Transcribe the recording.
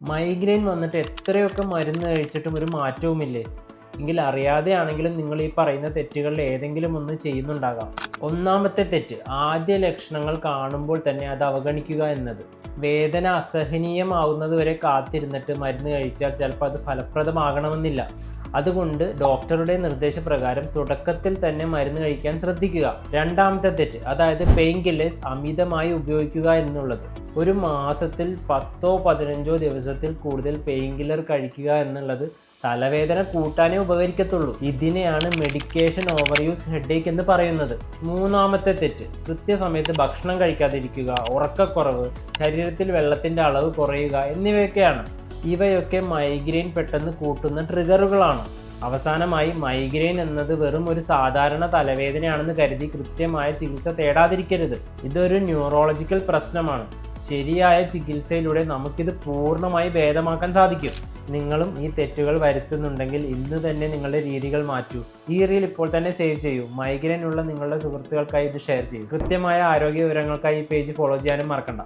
Migraine വന്നിട്ട് എത്രയൊക്കെ മരുന്ന് കഴിച്ചിട്ടും ഒരു മാറ്റവുമില്ലേ? എങ്കിൽ അറിയാതെയാണെങ്കിലും നിങ്ങൾ ഈ പറയുന്ന തെറ്റുകളിൽ ഏതെങ്കിലും ഒന്ന് ചെയ്യുന്നുണ്ടാകാം. ഒന്നാമത്തെ തെറ്റ്, ആദ്യ ലക്ഷണങ്ങൾ കാണുമ്പോൾ തന്നെ അത് അവഗണിക്കുക എന്നത്. വേദന അസഹനീയമാവുന്നത് വരെ കാത്തിരുന്നിട്ട് മരുന്ന് കഴിച്ചാൽ ചിലപ്പോൾ അത് ഫലപ്രദമാകണമെന്നില്ല. അതുകൊണ്ട് ഡോക്ടറുടെ നിർദ്ദേശപ്രകാരം തുടക്കത്തിൽ തന്നെ മരുന്ന് കഴിക്കാൻ ശ്രദ്ധിക്കുക. രണ്ടാമത്തെ തെറ്റ്, അതായത് പെയിൻ കില്ലേഴ്സ് അമിതമായി ഉപയോഗിക്കുക എന്നുള്ളത്. ഒരു മാസത്തിൽ 10-15 ദിവസത്തിൽ കൂടുതൽ പെയിൻ കില്ലർ കഴിക്കുക എന്നുള്ളത് തലവേദന കൂട്ടാനേ ഉപകരിക്കത്തുള്ളൂ. ഇതിനെയാണ് മെഡിക്കേഷൻ ഓവർ യൂസ് ഹെഡേക്ക് എന്ന് പറയുന്നത്. മൂന്നാമത്തെ തെറ്റ്, കൃത്യസമയത്ത് ഭക്ഷണം കഴിക്കാതിരിക്കുക, ഉറക്കക്കുറവ്, ശരീരത്തിൽ വെള്ളത്തിൻ്റെ അളവ് കുറയുക എന്നിവയൊക്കെയാണ്. ഇവയൊക്കെ മൈഗ്രെയിൻ പെട്ടെന്ന് കൂട്ടുന്ന ട്രിഗറുകളാണ്. അവസാനമായി, മൈഗ്രെയിൻ എന്നത് വെറും ഒരു സാധാരണ തലവേദനയാണെന്ന് കരുതി കൃത്യമായ ചികിത്സ തേടാതിരിക്കരുത്. ഇതൊരു ന്യൂറോളജിക്കൽ പ്രശ്നമാണ്. ശരിയായ ചികിത്സയിലൂടെ നമുക്കിത് പൂർണ്ണമായി ഭേദമാക്കാൻ സാധിക്കും. നിങ്ങളും ഈ തെറ്റുകൾ വരുത്തുന്നുണ്ടെങ്കിൽ ഇന്ന് തന്നെ നിങ്ങളുടെ രീതികൾ മാറ്റൂ. ഈ റീൽ ഇപ്പോൾ തന്നെ സേവ് ചെയ്യൂ. മൈഗ്രെയിൻ ഉള്ള നിങ്ങളുടെ സുഹൃത്തുക്കൾക്കായി ഇത് ഷെയർ ചെയ്യൂ. കൃത്യമായ ആരോഗ്യ വിവരങ്ങൾക്കായി ഈ പേജ് ഫോളോ ചെയ്യാനും മറക്കണ്ട.